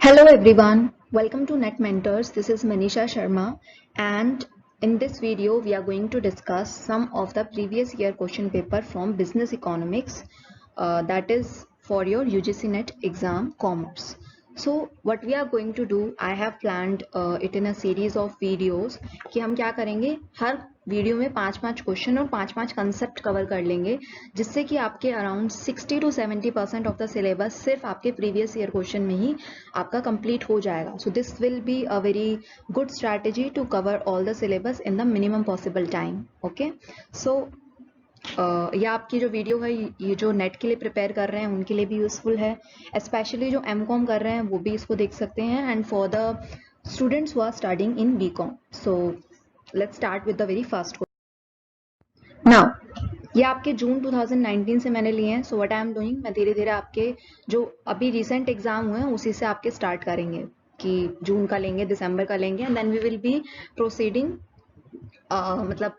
Hello everyone, welcome to Net Mentors. This is Manisha Sharma, and in this video we are going to discuss some of the previous year question paper from Business Economics, that is for your UGC Net exam Commerce. So what we are going to do, I have planned it in a series of videos कि हम क्या करेंगे, हर video में 5-5 question और 5-5 concept cover कर लेंगे, जिससे कि आपके around 60 to 70% of the syllabus सिर्फ आपके प्रीवियस ईयर क्वेश्चन में ही आपका कंप्लीट हो जाएगा. So this will be a very good strategy to cover all the syllabus in the minimum possible time. Okay, so ये आपकी जो वीडियो है, ये जो नेट के लिए प्रिपेयर कर रहे हैं उनके लिए भी यूजफुल है, स्पेशली जो एमकॉम कर रहे हैं वो भी इसको देख सकते हैं, and for the students who are studying in BCom. So let's start with the very first question. Now ये आपके जून 2019 से मैंने लिए हैं. So what I am doing, मैं धीरे धीरे आपके जो अभी रिसेंट एग्जाम हुए हैं उसी से आपके स्टार्ट करेंगे कि जून का लेंगे, दिसंबर का लेंगे, and then we will be proceeding. मतलब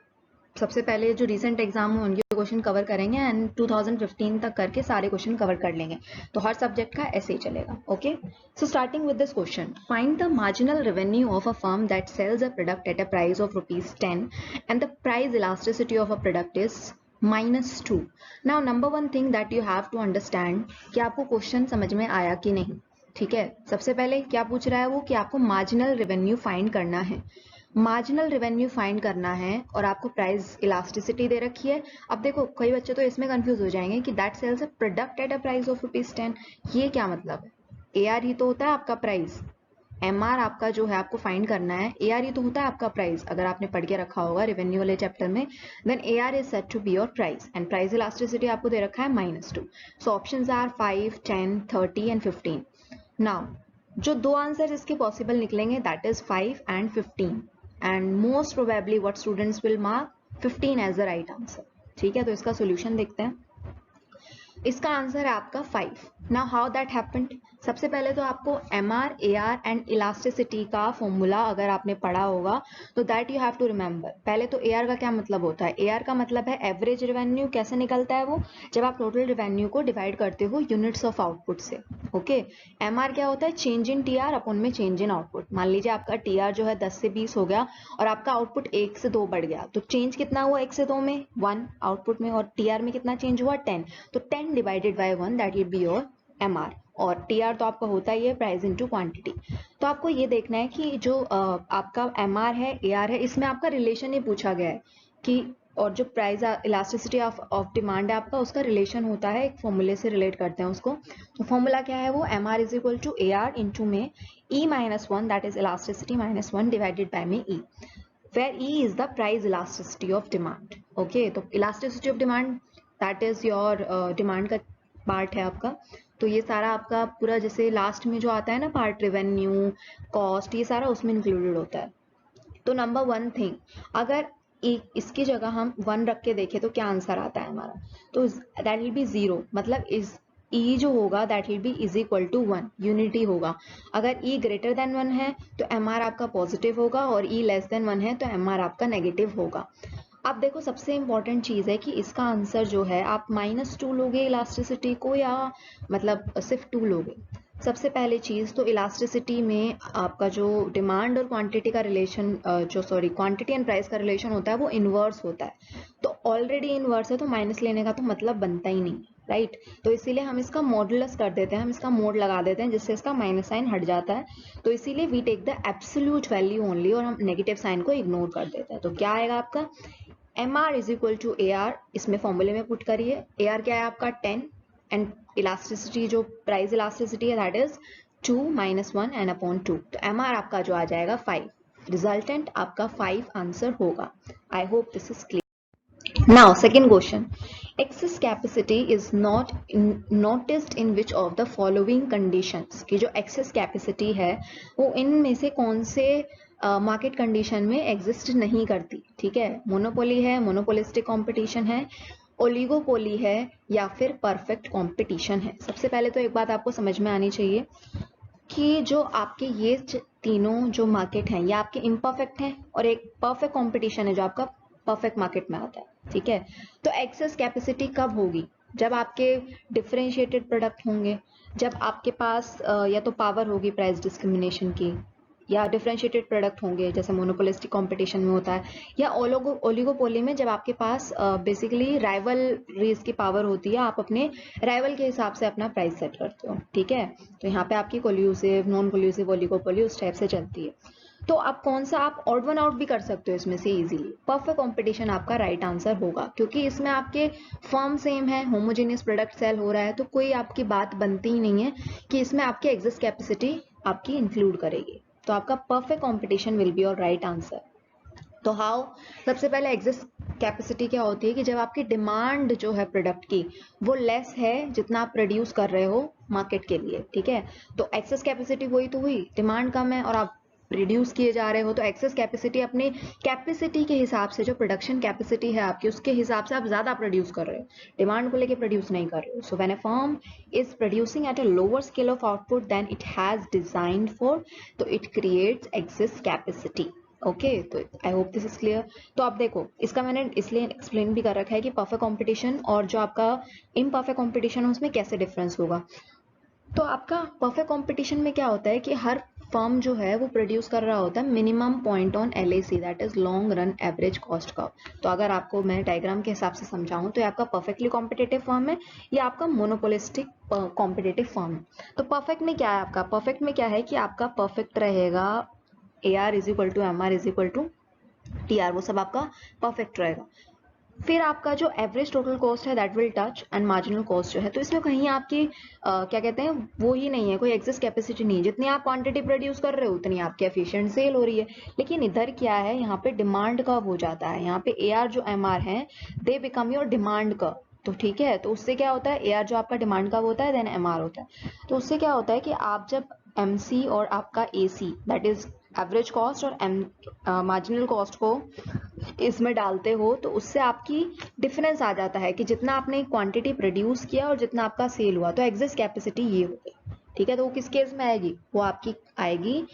सबसे पहले जो रिसेंट एग्जाम हुए उनके क्वेश्चन कवर करेंगे एंड 2015 तक करके सारे क्वेश्चन कवर कर लेंगे. तो हर सब्जेक्ट का ऐसे ही चलेगा. Okay, so starting with this question, find the marginal revenue of a firm that sells a product at a price of ₹10 and the price elasticity of a product is -2. Now number one thing that you have to understand कि आपको question समझ में आया कि नहीं. ठीक है, सबसे पहले क्या पूछ रहा है वो कि आपको मार्जिनल रेवेन्यू फाइंड करना है. मार्जिनल रेवेन्यू फाइंड करना है और आपको प्राइस इलास्टिसिटी दे रखी है. अब देखो कई बच्चे तो इसमें कंफ्यूज हो जाएंगे कि that sells a product at a price of ₹10, ये क्या मतलब है. एआर ही तो होता है आपका प्राइस, एमआर आपका जो है आपको फाइंड करना है, एआर ही तो होता है आपका प्राइस. अगर आपने पढ़ के रखा होगा रेवेन्यू वाले चैप्टर में, then AR is said to be your price and price elasticity आपको दे रखा है -2. सो ऑप्शंस आर 5, 10, 30 एंड 15. नाउ जो दो आंसर इसके पॉसिबल निकलेंगे that is 5 and 15, and most probably what students will mark 15 as the right answer. ठीक है, तो इसका सॉल्यूशन देखते हैं. इसका आंसर है आपका 5. नाउ हाउ दैट हैपेंड, सबसे पहले तो आपको M R, A R and elasticity का फॉर्मूला अगर आपने पढ़ा होगा तो that you have to remember. पहले तो ए आर का क्या मतलब होता है, ए आर का मतलब है एवरेज रेवेन्यू. कैसे निकलता है वो, जब आप टोटल रेवेन्यू को डिवाइड करते हो यूनिट्स ऑफ आउटपुट से. ओके, एम आर क्या होता है, change in T R upon में चेंज इन आउटपुट. मान लीजिए आपका टी आर जो है 10 से 20 हो गया और आपका आउटपुट 1 से 2 बढ़ गया, तो चेंज कितना हुआ 1 से 2 में, 1 आउटपुट में, और टी आर में कितना चेंज हुआ 10. तो 10 divided by 1 that will be your M R. और टी आर तो आपका होता ही है प्राइस इनटू क्वांटिटी. तो आपको ये देखना है कि जो आपका एम आर है, ए आर है, इसमें आपका रिलेशन ही पूछा गया है कि, और जो प्राइस इलास्टिसिटी ऑफ डिमांड है आपका, उसका रिलेशन होता है, एक फॉर्मूले से रिलेट करते हैं उसको. तो फॉर्मूला क्या है वो, M R is equal to A R into में E-1 that is elasticity -1 divided by में E, where E is the price elasticity of demand. Okay, तो elasticity of demand that is your demand का part है आपका. तो ये सारा आपका पूरा जैसे लास्ट में जो आता है ना पार्ट, रेवेन्यू, कॉस्ट, ये सारा उसमें इंक्लूडेड होता है. तो नंबर वन थिंग, अगर इसकी जगह हम 1 रख के देखें तो क्या आंसर आता है हमारा, तो दैट विल बी 0. मतलब इज E जो होगा that will be is equal to 1, unity होगा. अगर E ग्रेटर देन 1 है तो एम आर आपका पॉजिटिव होगा, और E लेस देन 1 है तो एम आर आपका नेगेटिव होगा. अब देखो सबसे इंपॉर्टेंट चीज है कि इसका आंसर जो है आप -2 लोगे इलास्टिसिटी को, या मतलब सिर्फ 2 लोगे. सबसे पहली चीज तो इलास्टिसिटी में आपका जो डिमांड और क्वांटिटी का रिलेशन, क्वांटिटी एंड प्राइस का रिलेशन होता है वो इनवर्स होता है. तो ऑलरेडी इनवर्स है तो माइनस लेने का तो मतलब बनता ही नहीं, राइट. तो इसीलिए हम इसका मॉडुलस कर देते हैं, हम इसका मोड लगा देते हैं, जिससे इसका माइनस साइन हट जाता है. तो इसीलिए we take the absolute value only, और हम नेगेटिव साइन को इग्नोर कर देते हैं. तो क्या आएगा आपका, M R is equal to A R, इसमें फॉर्मूले में पुट करिए. ए आर क्या है आपका 10, एंड इलास्टिसिटी जो प्राइस इलास्टिसिटी है दैट इज 2 - 1 एंड अपॉन 2. तो एम आर आपका जो आ जाएगा 5. रिजल्टेंट आपका 5 आंसर होगा. आई hope this is clear. Now, second question. Excess capacity is not noticed in which of the following conditions? कि जो excess capacity है वो इनमें से कौन से मार्केट कंडीशन में एग्जिस्ट नहीं करती. ठीक है, मोनोपोली है, मोनोपोलिस्टिक कंपटीशन है, ओलिगोपोली है, या फिर परफेक्ट कंपटीशन है. सबसे पहले तो एक बात आपको समझ में आनी चाहिए कि जो आपके ये तीनों जो मार्केट हैं ये आपके इम्परफेक्ट हैं, और एक परफेक्ट कंपटीशन है जो आपका परफेक्ट मार्केट में आता है. ठीक है, तो एक्सेस कैपेसिटी कब होगी, जब आपके डिफरेंशिएटेड प्रोडक्ट होंगे, जब आपके पास या तो पावर होगी प्राइस डिस्क्रिमिनेशन की, या डिफरेंशिएटेड प्रोडक्ट होंगे जैसे मोनोपोलिस्टिक कंपटीशन में होता है, या ओलिगोपोली में जब आपके पास बेसिकली राइवलरीज की पावर होती है, आप अपने राइवल के हिसाब से अपना प्राइस सेट करते हो, ठीक है। तो यहाँ पे आपकी कोल्यूसिव, नॉन कोल्यूसिव, ओलिगोपोली उस टाइप से चलती है। तो आप कौन सा, आप ऑड वन आउट भी कर सकते हो इसमें से इजीली। परफेक्ट कंपटीशन आपका राइट आंसर होगा, क्योंकि इसमें आपके फर्म सेम है, होमोजेनियस प्रोडक्ट सेल हो रहा है, तो कोई आपकी बात बनती ही नहीं है कि इसमें आपके एग्जिस्ट कैपेसिटी आपकी इंक्लूड करेगी। तो आपका perfect competition will be your right answer. तो हाउ, सबसे पहले एग्जिस्ट कैपेसिटी क्या होती है कि जब आपकी डिमांड जो है प्रोडक्ट की वो लेस है जितना आप प्रोड्यूस कर रहे हो मार्केट के लिए, ठीक है। तो एक्सेस कैपेसिटी वही तो हुई, डिमांड कम है और आप रिड्यूस किए जा रहे हो, तो एक्सेस कैपेसिटी अपनी कैपेसिटी के हिसाब से, जो प्रोडक्शन कैपेसिटी है आपकी उसके हिसाब से आप ज्यादा प्रोड्यूस कर रहे हो, डिमांड को लेके प्रोड्यूस नहीं कर रहे हो। So when a firm is producing at a lower scale of output then it has designed for, तो it creates excess capacity. Okay, तो I hope this is clear. तो आप देखो, इसका मैंने इसलिए एक्सप्लेन भी कर रखा है कि परफेक्ट कंपटीशन और जो आपका इम्परफेक्ट कंपटीशन है उसमें कैसे डिफरेंस होगा। तो आपका परफेक्ट कंपटीशन में क्या होता है कि हर फर्म जो है वो प्रोड्यूस कर रहा होता है minimum point on LAC, that is long run average cost curve. तो अगर आपको मैं डायग्राम के हिसाब से समझाऊं तो ये आपका परफेक्टली कॉम्पिटेटिव फर्म है, ये आपका मोनोपोलिस्टिक कॉम्पिटेटिव फर्म है। तो परफेक्ट में क्या है आपका, परफेक्ट में क्या है कि आपका परफेक्ट रहेगा AR is equal to MR is equal to TR, वो सब आपका परफेक्ट रहेगा। फिर आपका जो एवरेज टोटल कॉस्ट है that will touch, and marginal cost जो है, तो इसमें कहीं आपकी क्या कहते हैं वो ही नहीं है, कोई एक्सेस कैपेसिटी नहीं है, जितनी आप क्वांटिटी प्रोड्यूस कर रहे हो उतनी आपकी एफिशिएंट सेल हो रही है। लेकिन इधर क्या है, यहाँ पे डिमांड कर्व हो जाता है, यहाँ पे AR जो MR है they become your demand curve. तो ठीक है, तो उससे क्या होता है, AR जो आपका डिमांड कर्व होता है देन MR होता है। तो उससे क्या होता है कि आप जब MC और आपका AC that is average cost और मार्जिनल कॉस्ट को इसमें डालते हो, तो उससे आपकी डिफरेंस आ जाता है कि जितना आपने क्वांटिटी प्रोड्यूस किया और जितना आपका सेल हुआ, तो एग्जिस्ट कैपेसिटी ये हो गई, ठीक है। तो वो किस केस में आएगी, वो आपकी आएगी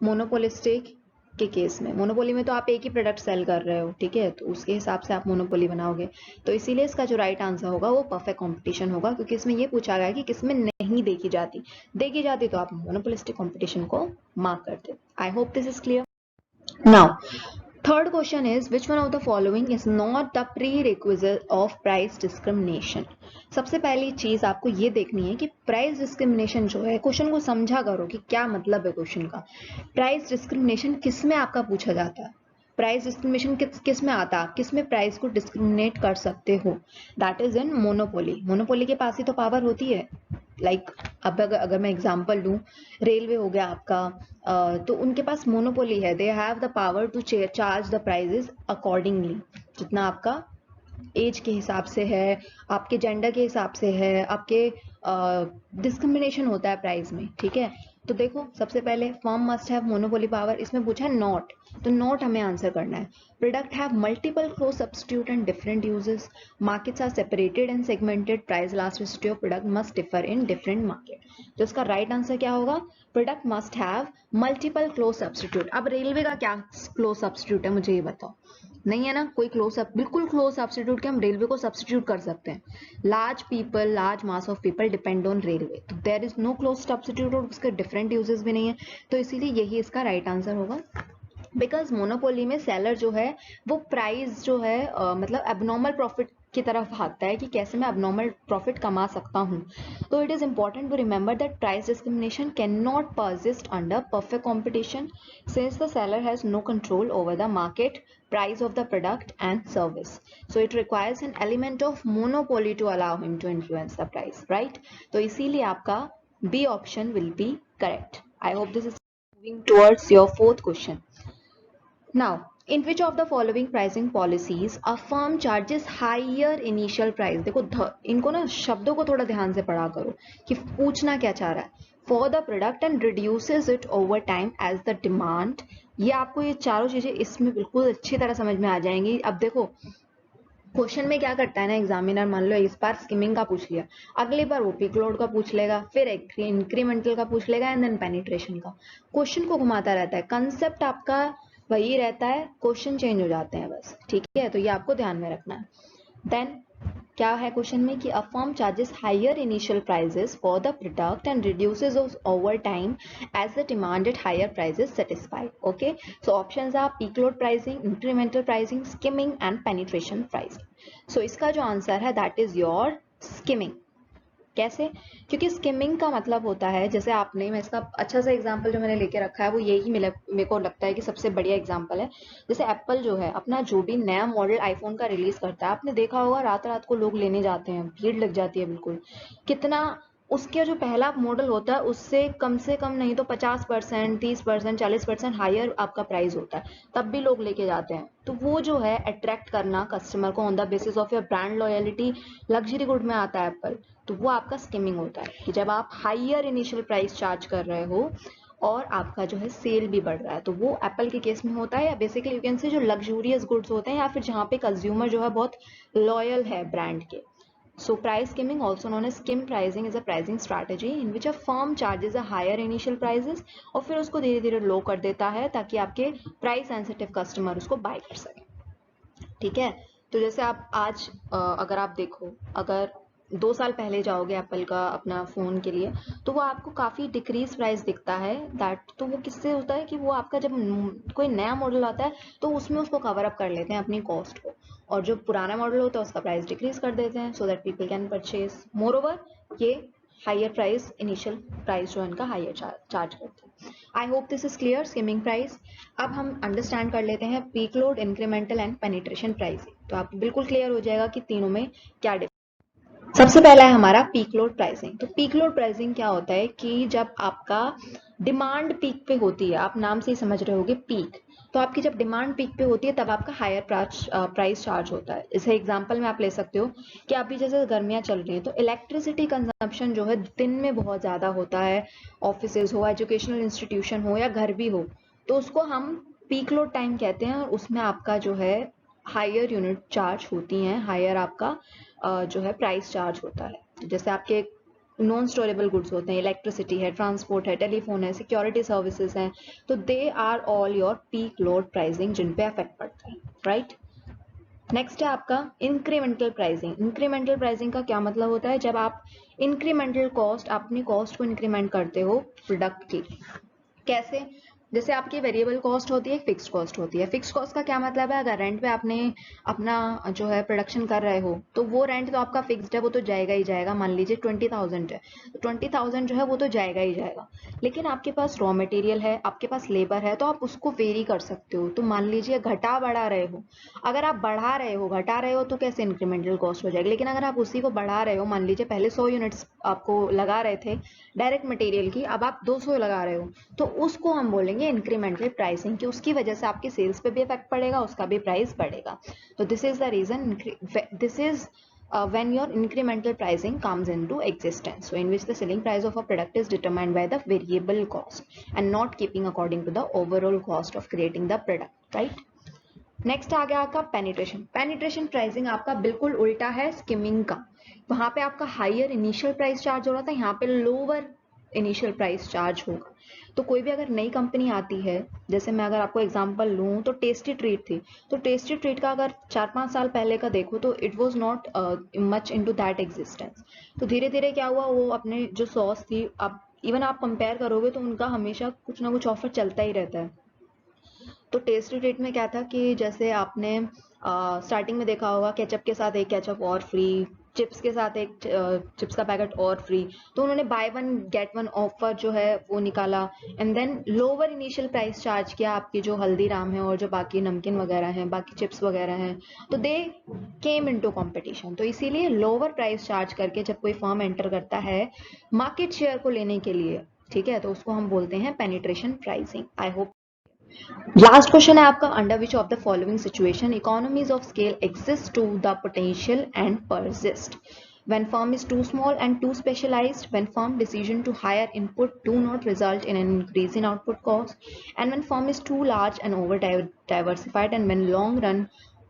मोनोपोलिस्टिक के केस में। मोनोपोली में तो आप एक ही प्रोडक्ट सेल कर रहे हो, ठीक है, तो उसके हिसाब से आप मोनोपोली बनाओगे। तो इसीलिए इसका जो राइट आंसर होगा वो परफेक्ट कंपटीशन होगा, क्योंकि इसमें ये पूछा गया कि किसमें नहीं देखी जाती, देखी जाती तो आप मोनोपोलिस्टिक कंपटीशन को मार्क करते। आई hope this is clear. Now third question is, which one of the following is not the prerequisite of price discrimination? सबसे पहली चीज आपको ये देखनी है कि प्राइस डिस्क्रिमिनेशन जो है, क्वेश्चन को समझा करो कि क्या मतलब है क्वेश्चन का। प्राइस डिस्क्रिमिनेशन किस में आपका पूछा जाता है, प्राइस डिस्क्रिमिनेशन किस में आता है, आप किस में प्राइस को डिस्क्रिमिनेट कर सकते हो, that is in monopoly. Monopoly के पास ही तो पावर होती है। लाइक अब अगर मैं एग्जांपल दूं, रेलवे हो गया आपका, तो उनके पास मोनोपोली है, they have the power to charge the prices accordingly, जितना आपका एज के हिसाब से है, आपके जेंडर के हिसाब से है, आपके डिस्क्रिमिनेशन होता है प्राइस में, ठीक है। तो देखो, सबसे पहले firm must have monopoly power, इसमें पूछा है नॉट, तो नॉट हमें आंसर करना है। Product have multiple close substitute and different uses, markets are separated and segmented, price elasticity of product must differ in different market. तो इसका राइट आंसर क्या होगा, product must have multiple close substitute. अब railway का क्या close substitute है मुझे ये बताओ, नहीं है ना कोई क्लोज, बिल्कुल क्लोज सब्स्टिट्यूट के हम रेलवे को सब्स्टिट्यूट कर सकते हैं। Large people, large mass of people depend on railway, तो there is no close substitute और उसके डिफरेंट यूजेस भी नहीं है, तो इसीलिए यही इसका राइट आंसर होगा। बिकॉज मोनोपोली में सेलर जो है वो प्राइस जो है मतलब एबनॉर्मल प्रॉफिट की तरफ भागता है कि कैसे मैं एबनॉर्मल प्रॉफिट कमा सकता हूँ। तो it is important to remember that price discrimination can not persist under perfect competition since the seller has no control over the market price of the product and service, so it requires an element of monopoly to allow him to influence the price, right? तो इसीलिए आपका B option will be correct. I hope this is moving towards your fourth question. Now, in which of the following pricing policies a firm charges higher initial price? देखो इनको ना शब्दों को थोड़ा ध्यान से पढ़ा करो कि पूछना क्या चाह रहा है। For the product and reduces it over time as the demand, ये आपको ये चारों चीजें इसमें बिल्कुल अच्छी तरह समझ में आ जाएंगी। अब देखो क्वेश्चन में क्या करता है ना एग्जामिनर, मान लो इस बार स्किमिंग का पूछ लिया, अगली बार वो पीक लोड का पूछ लेगा, फिर इंक्रीमेंटल का पूछ लेगा एंड देन पेनिट्रेशन का। क्वेश्चन को घुमाता रहता है, कंसेप्ट आपका वही रहता है, क्वेश्चन चेंज हो जाते हैं बस, ठीक है। तो ये आपको ध्यान में रखना है। देन क्या है क्वेश्चन में कि a firm charges higher initial prices for the product and reduces over time as the demand at higher prices satisfied. Okay, so options are peak load pricing, incremental pricing, skimming and penetration pricing. So इसका जो answer है that is your skimming. कैसे? क्योंकि skimming का मतलब होता है, जैसे आपने, मैं इसका अच्छा सा एग्जांपल जो मैंने लेके रखा है वो यही मेरे को लगता है कि सबसे बढ़िया एग्जांपल है. जैसे एप्पल जो है अपना जो भी नया मॉडल आईफोन का रिलीज करता है, आपने देखा होगा रात रात को लोग लेने जाते हैं, भीड़ लग जाती है बिल्कुल. कितना उसका जो पहला मॉडल होता है उससे कम नहीं तो 50%, 30%, 40% हायर आपका प्राइस होता है, तब भी लोग लेके जाते हैं. तो वो जो है अट्रैक्ट करना कस्टमर को on the basis of your brand loyalty, luxury good में आता है एप्पल. तो वो आपका स्किमिंग होता है कि जब आप हायर इनिशियल प्राइस चार्ज कर रहे हो और आपका जो है सेल भी बढ़ रहा है, तो वो एप्पल के केस में होता है. या बेसिकली यू कैन से जो लग्जूरियस गुड्स होते हैं या फिर जहाँ पे कंज्यूमर जो है बहुत लॉयल है ब्रांड के. So price skimming, also known as skim pricing, is a pricing strategy in which a firm charges a higher initial prices और फिर उसको धीरे धीरे लो कर देता है ताकि आपके प्राइस सेंसिटिव कस्टमर उसको बाय कर सके. ठीक है, तो जैसे आप आज अगर आप देखो, अगर 2 साल पहले जाओगे एप्पल का अपना फ़ोन के लिए, तो वो आपको काफ़ी डिक्रीज प्राइस दिखता है. दैट तो वो किससे होता है कि वो आपका जब कोई नया मॉडल आता है तो उसमें उसको कवर अप कर लेते हैं अपनी कॉस्ट को, और जो पुराना मॉडल होता है उसका प्राइस डिक्रीज कर देते हैं so that people can purchase. More over ये हायर प्राइस, इनिशियल प्राइस जो इनका हायर चार्ज करते हैं. आई hope this is clear. Skimming price. अब हम अंडरस्टैंड कर लेते हैं peak load, incremental and penetration pricing. तो आपको बिल्कुल क्लियर हो जाएगा कि तीनों में क्या डिफरेंस. सबसे पहला है हमारा पीक लोड प्राइसिंग. तो पीक लोड प्राइसिंग क्या होता है कि जब आपका डिमांड पीक पे होती है, आप नाम से ही समझ रहे होगे पीक, तो आपकी जब डिमांड पीक पे होती है तब आपका हायर प्राइस चार्ज होता है. इसे एग्जांपल में आप ले सकते हो कि अभी जैसे गर्मियां चल रही हैं तो इलेक्ट्रिसिटी कंजम्पशन जो है दिन में बहुत ज़्यादा होता है, ऑफिसेज हो, एजुकेशनल इंस्टीट्यूशन हो या घर भी हो, तो उसको हम पीक लोड टाइम कहते हैं. और उसमें आपका जो है हायर यूनिट चार्ज होती हैं, हायर आपका जो है प्राइस चार्ज होता है. जैसे आपके नॉन स्टोरेबल गुड्स होते हैं, इलेक्ट्रिसिटी है, ट्रांसपोर्ट है, टेलीफोन है, सिक्योरिटी सर्विसेज हैं, तो they are all your peak load pricing जिन पे अफेक्ट पड़ता है. राइट. नेक्स्ट है आपका इंक्रीमेंटल प्राइसिंग. इंक्रीमेंटल प्राइसिंग का क्या मतलब होता है? जब आप इंक्रीमेंटल कॉस्ट, अपनी कॉस्ट को इंक्रीमेंट करते हो प्रोडक्ट की. कैसे? जैसे आपकी वेरिएबल कॉस्ट होती है, फिक्स्ड कॉस्ट होती है. फिक्स्ड कॉस्ट का क्या मतलब है? अगर रेंट पे आपने अपना जो है प्रोडक्शन कर रहे हो तो वो रेंट तो आपका फिक्स्ड है, वो तो जाएगा ही जाएगा. मान लीजिए 20,000 है तो 20,000 जो है वो तो जाएगा ही जाएगा. लेकिन आपके पास रॉ मटेरियल है, आपके पास लेबर है, तो आप उसको वेरी कर सकते हो. तो मान लीजिए घटा बढ़ा रहे हो, अगर आप बढ़ा रहे हो घटा रहे हो तो कैसे इंक्रीमेंटल कॉस्ट हो जाएगी. लेकिन अगर आप उसी को बढ़ा रहे हो, मान लीजिए पहले 100 यूनिट्स आपको लगा रहे थे डायरेक्ट मटेरियल की, अब आप 200 लगा रहे हो, तो उसको हम बोलेंगे इंक्रीमेंटल प्राइसिंग, कि उसकी वजह से आपके सेल्स पे भी इफेक्ट पड़ेगा, उसका भी प्राइस बढ़ेगा. तो this is the reason, this is when your incremental pricing comes into existence, so in which the selling price of a product is determined by the variable cost and not keeping according to the overall cost of creating the product. right. Next आ गया आपका penetration. Penetration pricing आपका बिल्कुल उल्टा है skimming का. वहां पे आपका हायर इनिशियल प्राइस चार्ज हो रहा था, यहाँ पे लोअर इनिशियल प्राइस चार्ज होगा. तो कोई भी अगर नई कंपनी आती है, जैसे मैं अगर आपको एग्जांपल लूँ तो टेस्टी ट्रीट थी, तो टेस्टी ट्रीट का अगर 4-5 साल पहले का देखो तो it was not much into that existence. तो धीरे धीरे क्या हुआ, वो अपने जो सॉस थी, अब इवन आप कंपेयर करोगे तो उनका हमेशा कुछ ना कुछ ऑफर चलता ही रहता है. तो टेस्टी ट्रीट में क्या था कि जैसे आपने स्टार्टिंग में देखा होगा केचप के साथ एक केचप और फ्री, चिप्स के साथ एक चिप्स का पैकेट और फ्री, तो उन्होंने buy one get one offer जो है वो निकाला. And then lower initial price charge किया आपकी जो हल्दीराम है और जो बाकी नमकीन वगैरह हैं, बाकी चिप्स वगैरह हैं, तो दे केम इनटू कंपटीशन. तो इसीलिए लोअर प्राइस चार्ज करके जब कोई फर्म एंटर करता है मार्केट शेयर को लेने के लिए, ठीक है, तो उसको हम बोलते हैं penetration pricing. I hope. Last question है आपका, under which of the following situation economies of scale exist to the potential and persist. When firm is too small and too specialized, when firm decision to hire input do not result in an increase in output cost, and when firm is too large and over diversified, and when long run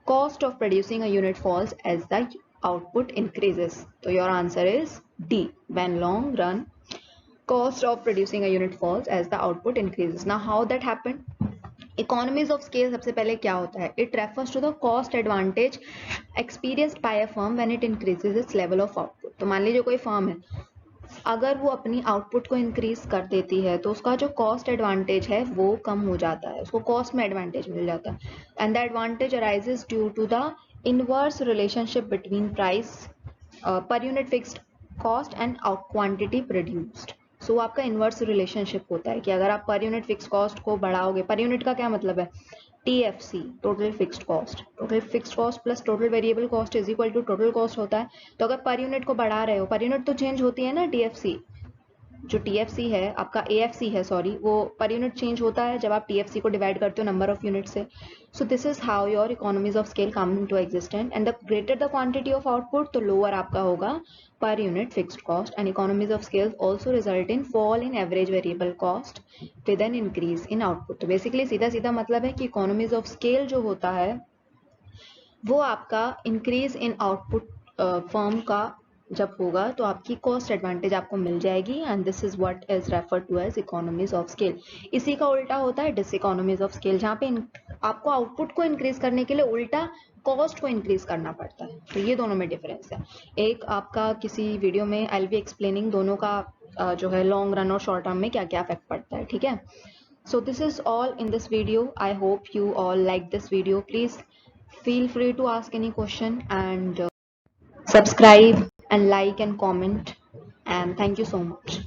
cost of producing a unit falls as the output increases. So your answer is D, when long run cost of producing a unit falls as the output increases. Now how that happened? Economies of scale सबसे पहले क्या होता है? It refers to the cost advantage experienced by a firm when it increases its level of output. तो मान लीजिए कोई firm है, अगर वो अपनी आउटपुट को इंक्रीज कर देती है तो उसका जो कॉस्ट एडवांटेज है वो कम हो जाता है, उसको कॉस्ट में एडवांटेज मिल जाता है। And the advantage arises due to the inverse relationship between price per unit fixed cost and quantity produced. So आपका इनवर्स रिलेशनशिप होता है कि अगर आप पर यूनिट फिक्स कॉस्ट को बढ़ाओगे, पर यूनिट का क्या मतलब है? TFC, total fixed cost, total fixed cost plus total variable cost is equal to total cost होता है। तो अगर पर यूनिट को बढ़ा रहे हो, पर यूनिट तो चेंज होती है ना, TFC जो TFC है आपका AFC है, सॉरी, वो पर यूनिट चेंज होता है जब आप TFC को डिवाइड करते हो नंबर ऑफ यूनिट से। So this is how your economies of scale come into existence. And the greater the quantity of output, तो लोअर आपका होगा पर unit fixed cost. And economies of scale also result in fall in average variable cost with an increase in output. तो basically सीधा सीधा मतलब है कि इकोनॉमीज ऑफ स्केल जो होता है वो आपका इंक्रीज इन आउटपुट फर्म का जब होगा तो आपकी कॉस्ट एडवांटेज आपको मिल जाएगी। And this is what is referred to as economies of scale. इसी का उल्टा होता है डिसइकोनॉमीज ऑफ स्केल, जहाँ पे आपको आउटपुट को इंक्रीज करने के लिए उल्टा कॉस्ट को इंक्रीज करना पड़ता है। तो ये दोनों में डिफरेंस है। एक आपका किसी वीडियो में आई विल बी एक्सप्लेनिंग दोनों का जो है लॉन्ग रन और शॉर्ट टर्म में क्या क्या इफेक्ट पड़ता है, ठीक है। So this is all in this video. I hope you all like this video. Please feel free to ask any question and subscribe and like and comment, and thank you so much.